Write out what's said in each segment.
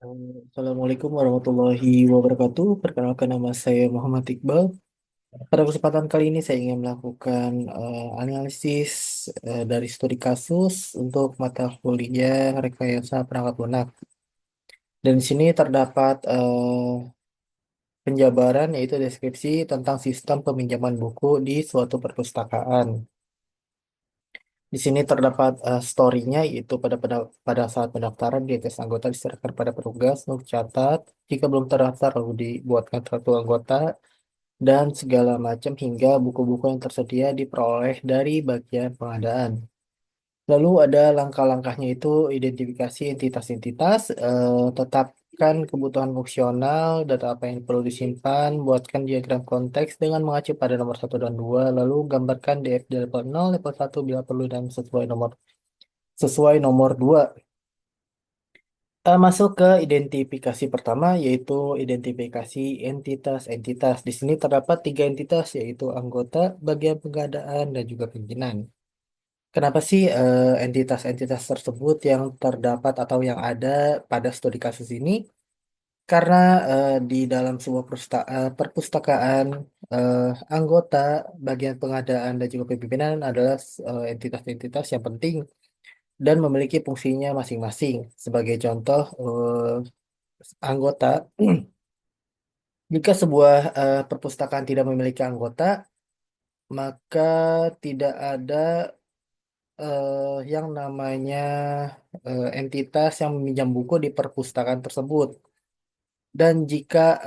Assalamualaikum warahmatullahi wabarakatuh. Perkenalkan nama saya Muhammad Iqbal. Pada kesempatan kali ini saya ingin melakukan analisis dari studi kasus untuk mata kuliah rekayasa perangkat lunak. Dan di sini terdapat penjabaran yaitu deskripsi tentang sistem peminjaman buku di suatu perpustakaan. Di sini terdapat story-nya yaitu pada saat pendaftaran diatas anggota diserahkan pada petugas untuk catat jika belum terdaftar lalu dibuatkan kartu anggota dan segala macam hingga buku-buku yang tersedia diperoleh dari bagian pengadaan. Lalu ada langkah-langkahnya itu identifikasi entitas-entitas, tetapkan kebutuhan fungsional, data apa yang perlu disimpan, buatkan diagram konteks dengan mengacu pada nomor satu dan 2, lalu gambarkan DF di level 0, level 1 bila perlu dan sesuai nomor 2. Masuk ke identifikasi pertama yaitu identifikasi entitas-entitas. Di sini terdapat tiga entitas yaitu anggota, bagian pengadaan, dan juga pimpinan. Kenapa sih entitas-entitas tersebut yang terdapat atau yang ada pada studi kasus ini? Karena di dalam sebuah perpustakaan, eh, anggota, bagian pengadaan, dan juga pimpinan adalah entitas-entitas yang penting dan memiliki fungsinya masing-masing. Sebagai contoh, anggota, jika sebuah perpustakaan tidak memiliki anggota, maka tidak ada yang namanya entitas yang meminjam buku di perpustakaan tersebut. Dan jika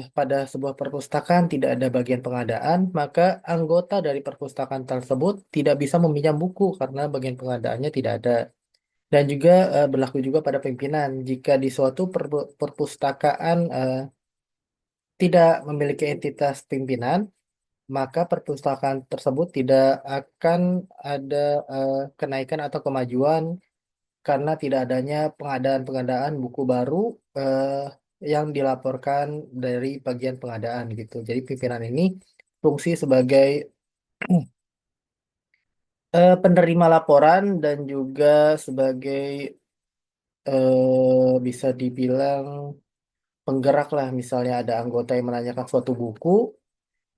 pada sebuah perpustakaan tidak ada bagian pengadaan, maka anggota dari perpustakaan tersebut tidak bisa meminjam buku karena bagian pengadaannya tidak ada. Dan juga berlaku juga pada pimpinan. Jika di suatu perpustakaan tidak memiliki entitas pimpinan, maka perpustakaan tersebut tidak akan ada kenaikan atau kemajuan karena tidak adanya pengadaan-pengadaan buku baru eh, yang dilaporkan dari bagian pengadaan gitu. Jadi pimpinan ini fungsi sebagai penerima laporan dan juga sebagai bisa dibilang penggerak lah. Misalnya ada anggota yang menanyakan suatu buku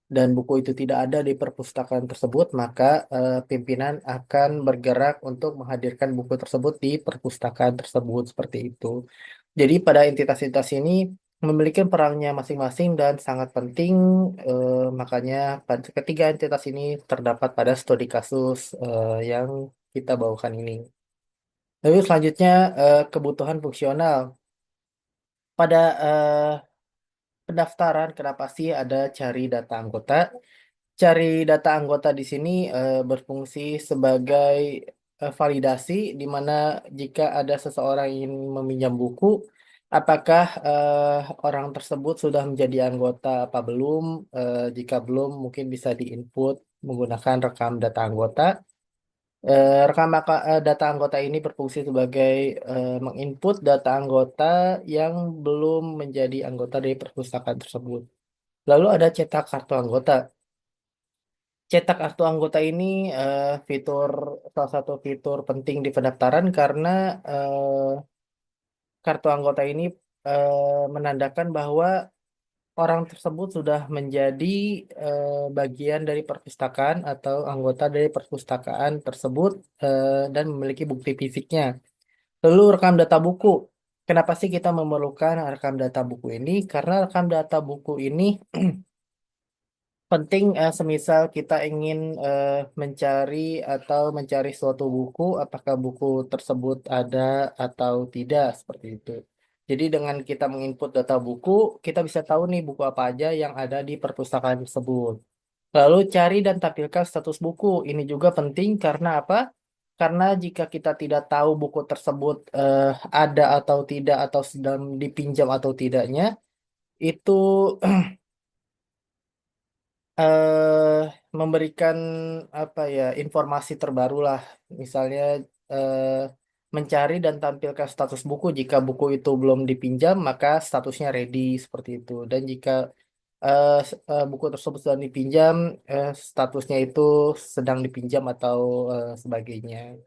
dan buku itu tidak ada di perpustakaan tersebut, maka pimpinan akan bergerak untuk menghadirkan buku tersebut di perpustakaan tersebut seperti itu. Jadi pada entitas-entitas ini memiliki perannya masing-masing dan sangat penting, makanya pada ketiga entitas ini terdapat pada studi kasus yang kita bawakan ini. Lalu selanjutnya kebutuhan fungsional. Pada pendaftaran, kenapa sih ada cari data anggota? Cari data anggota di sini berfungsi sebagai validasi di mana jika ada seseorang yang meminjam buku, apakah orang tersebut sudah menjadi anggota apa belum? Jika belum, mungkin bisa diinput menggunakan rekam data anggota. Data anggota ini berfungsi sebagai menginput data anggota yang belum menjadi anggota dari perpustakaan tersebut. Lalu ada cetak kartu anggota. Cetak kartu anggota ini fitur salah satu fitur penting di pendaftaran karena kartu anggota ini menandakan bahwa orang tersebut sudah menjadi bagian dari perpustakaan atau anggota dari perpustakaan tersebut dan memiliki bukti fisiknya. Lalu rekam data buku. Kenapa sih kita memerlukan rekam data buku ini? Karena rekam data buku ini penting semisal kita ingin mencari atau mencari suatu buku, apakah buku tersebut ada atau tidak, seperti itu. Jadi dengan kita menginput data buku, kita bisa tahu nih buku apa aja yang ada di perpustakaan tersebut. Lalu cari dan tampilkan status buku. Ini juga penting karena apa? Karena jika kita tidak tahu buku tersebut ada atau tidak atau sedang dipinjam atau tidaknya, itu eh memberikan apa ya informasi terbaru lah, misalnya eh, mencari dan tampilkan status buku. Jika buku itu belum dipinjam maka statusnya ready seperti itu, dan jika buku tersebut sedang dipinjam, statusnya itu sedang dipinjam atau sebagainya.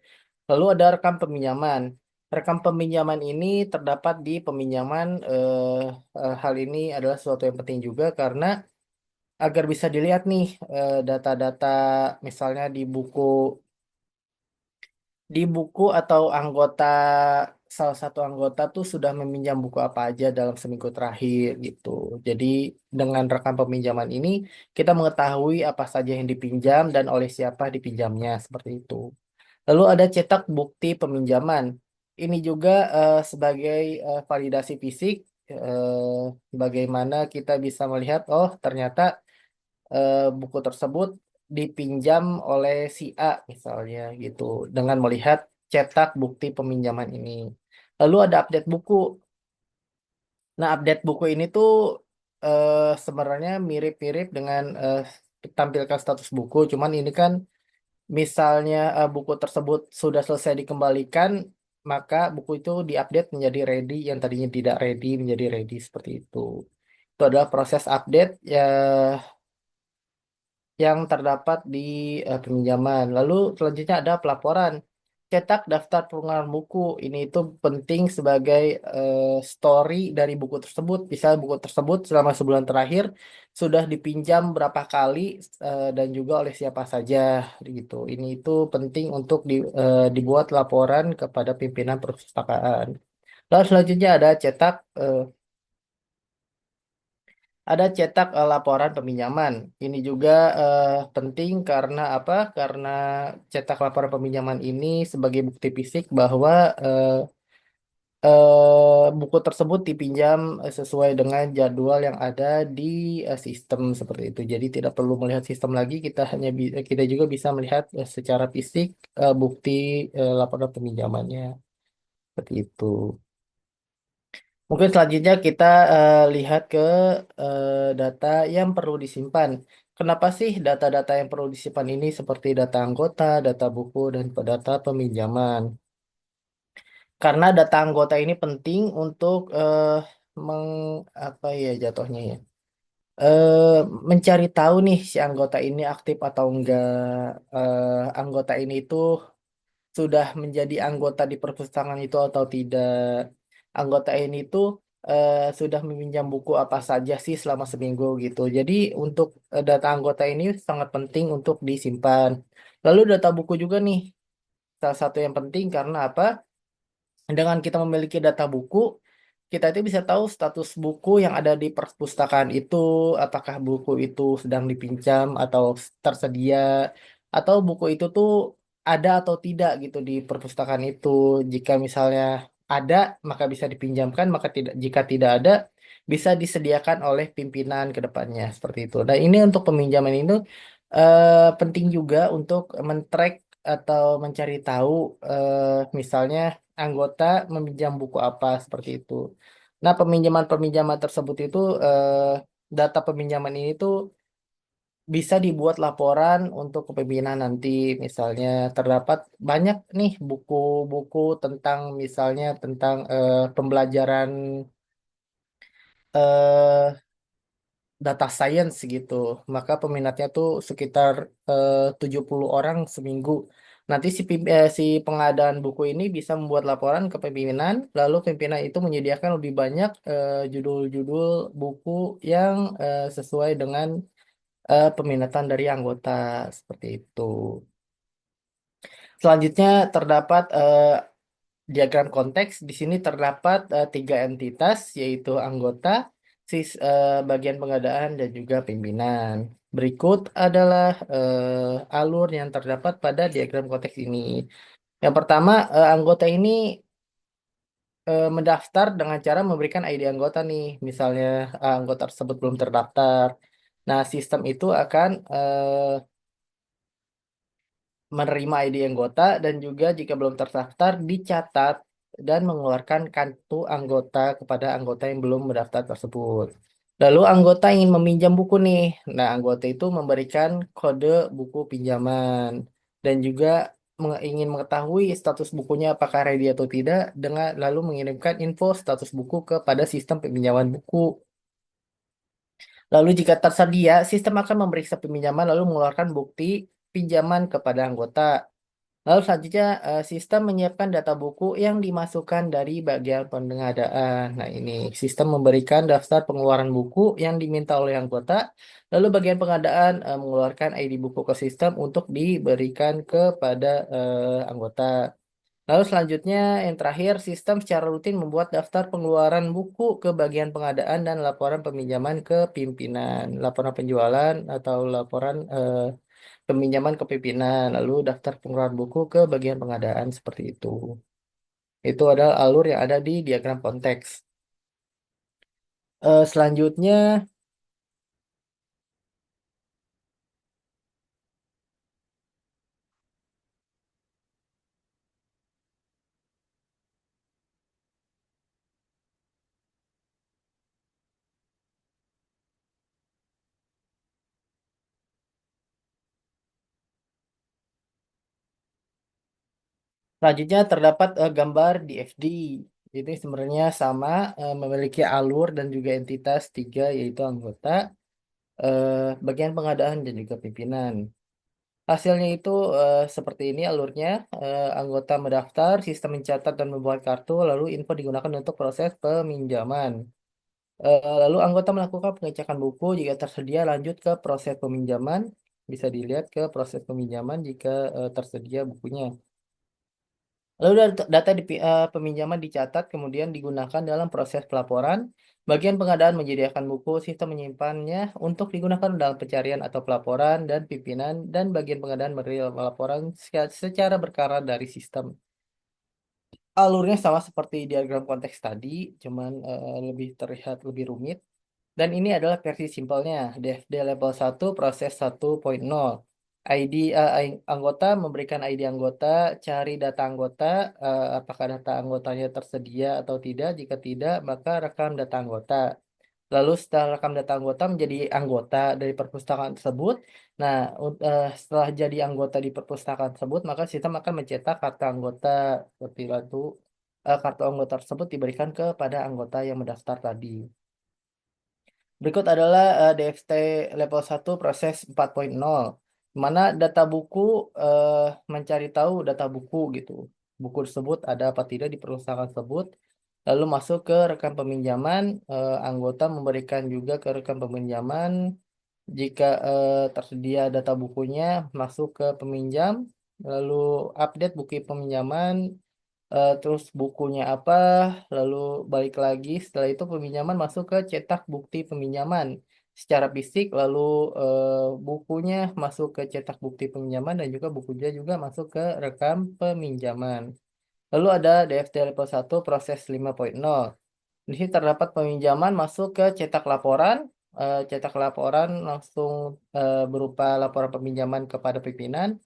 Lalu ada rekam peminjaman. Rekam peminjaman ini terdapat di peminjaman. Hal ini adalah sesuatu yang penting juga karena agar bisa dilihat nih data-data misalnya di buku atau salah satu anggota tuh sudah meminjam buku apa aja dalam seminggu terakhir gitu. Jadi dengan rekam peminjaman ini kita mengetahui apa saja yang dipinjam dan oleh siapa dipinjamnya seperti itu. Lalu ada cetak bukti peminjaman. Ini juga sebagai validasi fisik, bagaimana kita bisa melihat, oh ternyata buku tersebut dipinjam oleh si A misalnya gitu, dengan melihat cetak bukti peminjaman ini. Lalu ada update buku. Nah, update buku ini tuh sebenarnya mirip-mirip dengan tampilkan status buku, cuman ini kan misalnya buku tersebut sudah selesai dikembalikan, maka buku itu diupdate menjadi ready, yang tadinya tidak ready menjadi ready seperti itu. Itu adalah proses update ya yang terdapat di peminjaman. Lalu selanjutnya ada pelaporan. Cetak daftar pengeluaran buku. Ini itu penting sebagai story dari buku tersebut. Bisa buku tersebut selama sebulan terakhir sudah dipinjam berapa kali dan juga oleh siapa saja gitu. Ini itu penting untuk dibuat laporan kepada pimpinan perpustakaan. Lalu selanjutnya ada cetak laporan peminjaman. Ini juga penting karena apa? Karena cetak laporan peminjaman ini sebagai bukti fisik bahwa buku tersebut dipinjam sesuai dengan jadwal yang ada di sistem seperti itu. Jadi tidak perlu melihat sistem lagi, kita juga bisa melihat secara fisik bukti laporan peminjamannya seperti itu. Mungkin selanjutnya kita lihat ke data yang perlu disimpan. Kenapa sih data-data yang perlu disimpan ini seperti data anggota, data buku, dan data peminjaman? Karena data anggota ini penting untuk meng apa ya jatuhnya ya, eh mencari tahu nih si anggota ini aktif atau enggak, anggota ini itu sudah menjadi anggota di perpustakaan itu atau tidak. Anggota ini tuh sudah meminjam buku apa saja sih selama seminggu gitu. Jadi untuk data anggota ini sangat penting untuk disimpan. Lalu data buku juga nih, salah satu yang penting karena apa? Dengan kita memiliki data buku, kita itu bisa tahu status buku yang ada di perpustakaan itu, apakah buku itu sedang dipinjam atau tersedia, atau buku itu tuh ada atau tidak gitu di perpustakaan itu. Jika misalnya ada, maka bisa dipinjamkan, maka jika tidak ada, bisa disediakan oleh pimpinan ke depannya seperti itu. Dan ini untuk peminjaman itu penting juga untuk men-track atau mencari tahu misalnya anggota meminjam buku apa seperti itu. Nah, peminjaman-peminjaman tersebut itu data peminjaman ini tuh bisa dibuat laporan untuk kepemimpinan nanti. Misalnya terdapat banyak nih buku-buku tentang misalnya tentang pembelajaran eh, data science gitu. Maka peminatnya tuh sekitar 70 orang seminggu. Nanti si pengadaan buku ini bisa membuat laporan ke pimpinan, lalu pimpinan itu menyediakan lebih banyak judul-judul buku yang sesuai dengan peminatan dari anggota seperti itu. Selanjutnya terdapat diagram konteks. Di sini terdapat tiga entitas, yaitu anggota, bagian pengadaan, dan juga pimpinan. Berikut adalah alur yang terdapat pada diagram konteks ini. Yang pertama, anggota ini mendaftar dengan cara memberikan ID anggota nih. Misalnya anggota tersebut belum terdaftar. Nah, sistem itu akan menerima ID anggota dan juga jika belum terdaftar dicatat dan mengeluarkan kartu anggota kepada anggota yang belum mendaftar tersebut. Lalu anggota ingin meminjam buku nih. Nah, anggota itu memberikan kode buku pinjaman dan juga ingin mengetahui status bukunya apakah ready atau tidak dengan lalu mengirimkan info status buku kepada sistem peminjaman buku. Lalu jika tersedia, sistem akan memeriksa peminjaman lalu mengeluarkan bukti pinjaman kepada anggota. Lalu selanjutnya sistem menyiapkan data buku yang dimasukkan dari bagian pengadaan. Nah, ini sistem memberikan daftar pengeluaran buku yang diminta oleh anggota. Lalu bagian pengadaan mengeluarkan ID buku ke sistem untuk diberikan kepada anggota. Lalu selanjutnya yang terakhir, sistem secara rutin membuat daftar pengeluaran buku ke bagian pengadaan dan laporan peminjaman ke pimpinan, laporan penjualan atau laporan peminjaman ke pimpinan, lalu daftar pengeluaran buku ke bagian pengadaan seperti itu. Itu adalah alur yang ada di diagram konteks. Selanjutnya, selanjutnya terdapat gambar di FD. Ini sebenarnya sama, memiliki alur dan juga entitas tiga, yaitu anggota, bagian pengadaan dan juga pimpinan. Hasilnya itu seperti ini alurnya. Anggota mendaftar, sistem mencatat dan membuat kartu, lalu info digunakan untuk proses peminjaman. Lalu anggota melakukan pengecekan buku jika tersedia, lanjut ke proses peminjaman. Bisa dilihat ke proses peminjaman jika tersedia bukunya. Lalu data di peminjaman dicatat kemudian digunakan dalam proses pelaporan. Bagian pengadaan menyediakan buku, sistem menyimpannya untuk digunakan dalam pencarian atau pelaporan, dan pimpinan dan bagian pengadaan menerima laporan secara berkala dari sistem. Alurnya sama seperti diagram konteks tadi, cuman lebih terlihat lebih rumit. Dan ini adalah versi simpelnya, DFD level 1 proses 1.0. ID anggota memberikan ID anggota, cari data anggota, apakah data anggotanya tersedia atau tidak. Jika tidak, maka rekam data anggota. Lalu setelah rekam data anggota menjadi anggota dari perpustakaan tersebut. Nah, setelah jadi anggota di perpustakaan tersebut, maka sistem akan mencetak kartu anggota seperti itu. Kartu anggota tersebut diberikan kepada anggota yang mendaftar tadi. Berikut adalah DFT level 1 proses 4.0, di mana data buku, eh, mencari tahu data buku gitu. Buku tersebut ada apa tidak di perusahaan tersebut. Lalu masuk ke rekan peminjaman, anggota memberikan juga ke rekan peminjaman. Jika tersedia data bukunya, masuk ke peminjam, lalu update buku peminjaman, terus bukunya apa, lalu balik lagi. Setelah itu peminjaman masuk ke cetak bukti peminjaman secara fisik, lalu bukunya masuk ke cetak bukti peminjaman dan juga bukunya juga masuk ke rekam peminjaman. Lalu ada DFT level 1 proses 5.0. Di sini terdapat peminjaman masuk ke cetak laporan. Cetak laporan langsung berupa laporan peminjaman kepada pimpinan.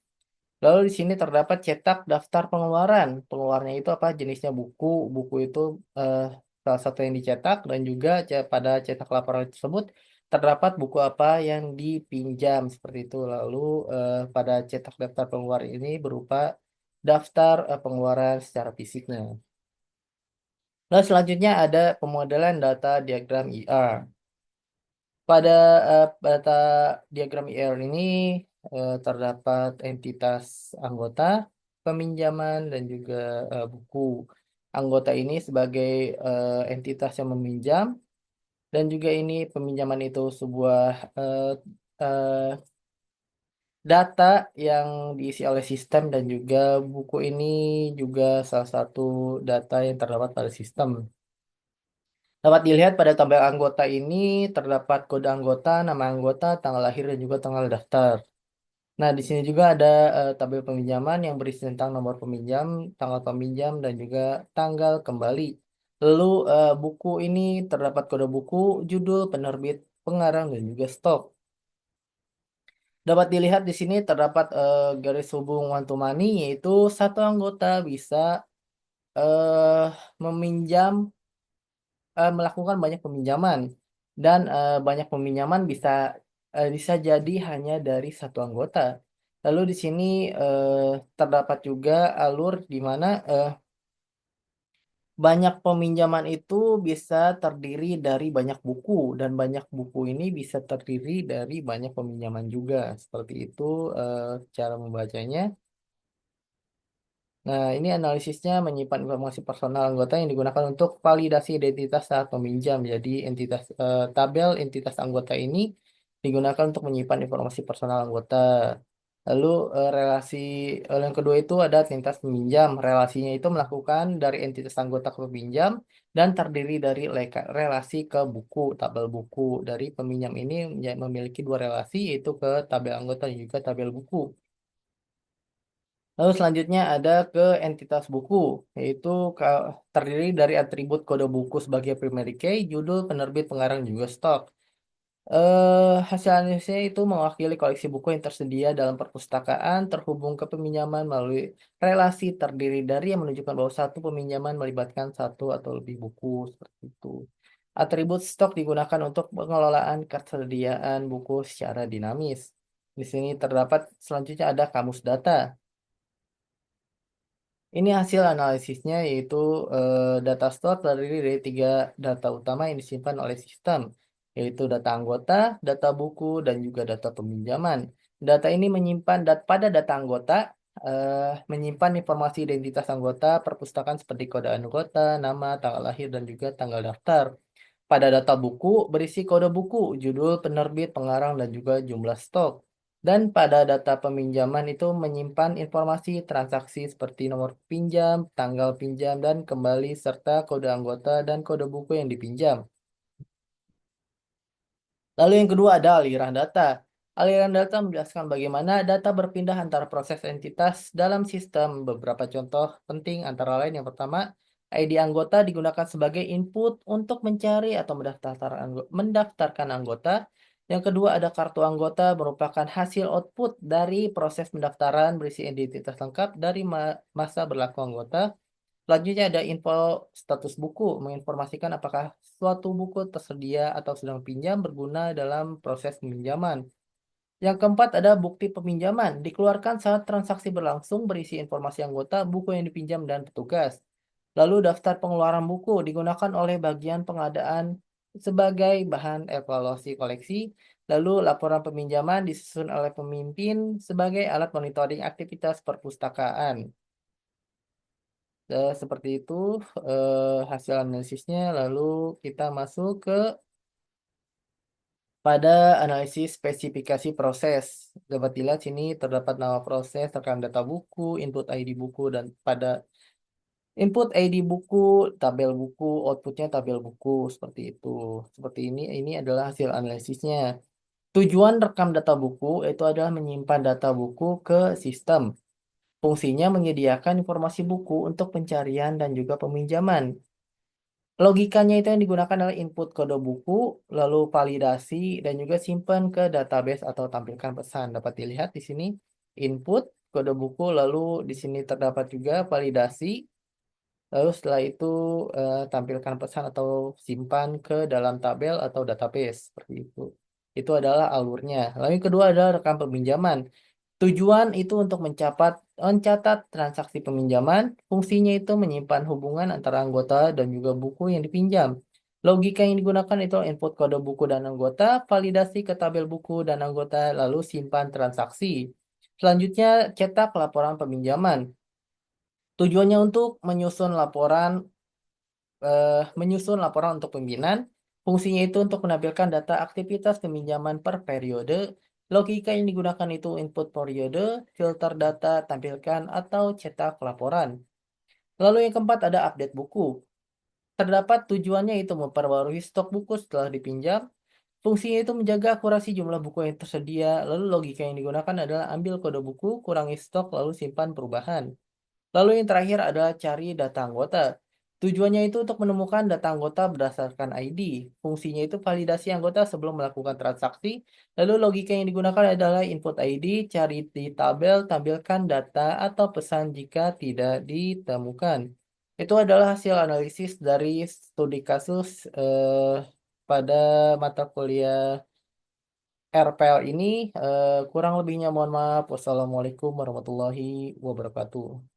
Lalu di sini terdapat cetak daftar pengeluaran. Pengeluarannya itu apa? Jenisnya buku. Buku itu eh, salah satu yang dicetak, dan juga pada cetak laporan tersebut terdapat buku apa yang dipinjam seperti itu. Lalu pada cetak daftar pengeluaran ini berupa daftar pengeluaran secara fisiknya. Lalu selanjutnya ada pemodelan data diagram IR. Pada data diagram IR ini terdapat entitas anggota, peminjaman, dan juga buku. Anggota ini sebagai entitas yang meminjam, dan juga ini peminjaman itu sebuah eh, eh, data yang diisi oleh sistem, dan juga buku ini juga salah satu data yang terdapat pada sistem. Dapat dilihat pada tabel anggota ini terdapat kode anggota, nama anggota, tanggal lahir, dan juga tanggal daftar. Nah, di sini juga ada tabel peminjaman yang berisi tentang nomor peminjam, tanggal peminjam, dan juga tanggal kembali. Lalu buku ini terdapat kode buku, judul, penerbit, pengarang, dan juga stok. Dapat dilihat di sini terdapat garis hubung one to many, yaitu satu anggota bisa eh, meminjam, melakukan banyak peminjaman, dan banyak peminjaman bisa jadi hanya dari satu anggota. Lalu di sini eh, terdapat juga alur di mana banyak peminjaman itu bisa terdiri dari banyak buku, dan banyak buku ini bisa terdiri dari banyak peminjaman juga. Seperti itu cara membacanya. Nah, ini analisisnya menyimpan informasi personal anggota yang digunakan untuk validasi identitas saat meminjam. Jadi, tabel entitas anggota ini digunakan untuk menyimpan informasi personal anggota. Lalu, yang kedua itu ada entitas peminjam. Relasinya itu melakukan dari entitas anggota ke peminjam dan terdiri dari relasi ke buku, tabel buku. Dari peminjam ini memiliki dua relasi, yaitu ke tabel anggota dan juga tabel buku. Lalu selanjutnya ada ke entitas buku, yaitu terdiri dari atribut kode buku sebagai primary key, judul, penerbit, pengarang, juga stok. Hasil analisisnya itu mewakili koleksi buku yang tersedia dalam perpustakaan terhubung ke peminjaman melalui relasi terdiri dari yang menunjukkan bahwa satu peminjaman melibatkan satu atau lebih buku seperti itu. Atribut stok digunakan untuk pengelolaan ketersediaan buku secara dinamis. Di sini terdapat selanjutnya ada kamus data. Ini hasil analisisnya yaitu data store terdiri dari tiga data utama yang disimpan oleh sistem, yaitu data anggota, data buku, dan juga data peminjaman. Data ini pada data anggota, menyimpan informasi identitas anggota perpustakaan seperti kode anggota, nama, tanggal lahir, dan juga tanggal daftar. Pada data buku berisi kode buku, judul, penerbit, pengarang, dan juga jumlah stok. Dan pada data peminjaman itu menyimpan informasi transaksi seperti nomor pinjam, tanggal pinjam, dan kembali, serta kode anggota dan kode buku yang dipinjam. Lalu yang kedua ada aliran data. Aliran data menjelaskan bagaimana data berpindah antara proses entitas dalam sistem. Beberapa contoh penting antara lain yang pertama, ID anggota digunakan sebagai input untuk mencari atau mendaftarkan anggota. Yang kedua ada kartu anggota merupakan hasil output dari proses pendaftaran berisi identitas lengkap dari masa berlaku anggota. Selanjutnya ada info status buku, menginformasikan apakah suatu buku tersedia atau sedang pinjam berguna dalam proses peminjaman. Yang keempat ada bukti peminjaman, dikeluarkan saat transaksi berlangsung berisi informasi anggota, buku yang dipinjam, dan petugas. Lalu daftar pengeluaran buku digunakan oleh bagian pengadaan sebagai bahan evaluasi koleksi. Lalu laporan peminjaman disusun oleh pemimpin sebagai alat monitoring aktivitas perpustakaan. Seperti itu hasil analisisnya. Lalu kita masuk pada analisis spesifikasi proses. Dapat dilihat sini terdapat nama proses, rekam data buku, input ID buku, dan pada input ID buku, tabel buku, outputnya tabel buku seperti itu. Seperti ini adalah hasil analisisnya. Tujuan rekam data buku itu adalah menyimpan data buku ke sistem. Fungsinya menyediakan informasi buku untuk pencarian dan juga peminjaman. Logikanya itu yang digunakan adalah input kode buku, lalu validasi, dan juga simpan ke database atau tampilkan pesan. Dapat dilihat di sini input kode buku, lalu di sini terdapat juga validasi, lalu setelah itu tampilkan pesan atau simpan ke dalam tabel atau database. Seperti itu. Itu adalah alurnya. Lalu yang kedua adalah rekam peminjaman. Tujuan itu untuk mencatat transaksi peminjaman, fungsinya itu menyimpan hubungan antara anggota dan juga buku yang dipinjam. Logika yang digunakan itu input kode buku dan anggota, validasi ke tabel buku dan anggota, lalu simpan transaksi. Selanjutnya, cetak laporan peminjaman. Tujuannya untuk menyusun laporan untuk pimpinan. Fungsinya itu untuk menampilkan data aktivitas peminjaman per periode. Logika yang digunakan itu input periode, filter data, tampilkan, atau cetak laporan. Lalu yang keempat ada update buku. Terdapat tujuannya itu memperbarui stok buku setelah dipinjam. Fungsinya itu menjaga akurasi jumlah buku yang tersedia. Lalu logika yang digunakan adalah ambil kode buku, kurangi stok, lalu simpan perubahan. Lalu yang terakhir adalah cari data anggota. Tujuannya itu untuk menemukan data anggota berdasarkan ID. Fungsinya itu validasi anggota sebelum melakukan transaksi. Lalu logika yang digunakan adalah input ID, cari di tabel, tampilkan data atau pesan jika tidak ditemukan. Itu adalah hasil analisis dari studi kasus pada mata kuliah RPL ini. Kurang lebihnya mohon maaf. Wassalamualaikum warahmatullahi wabarakatuh.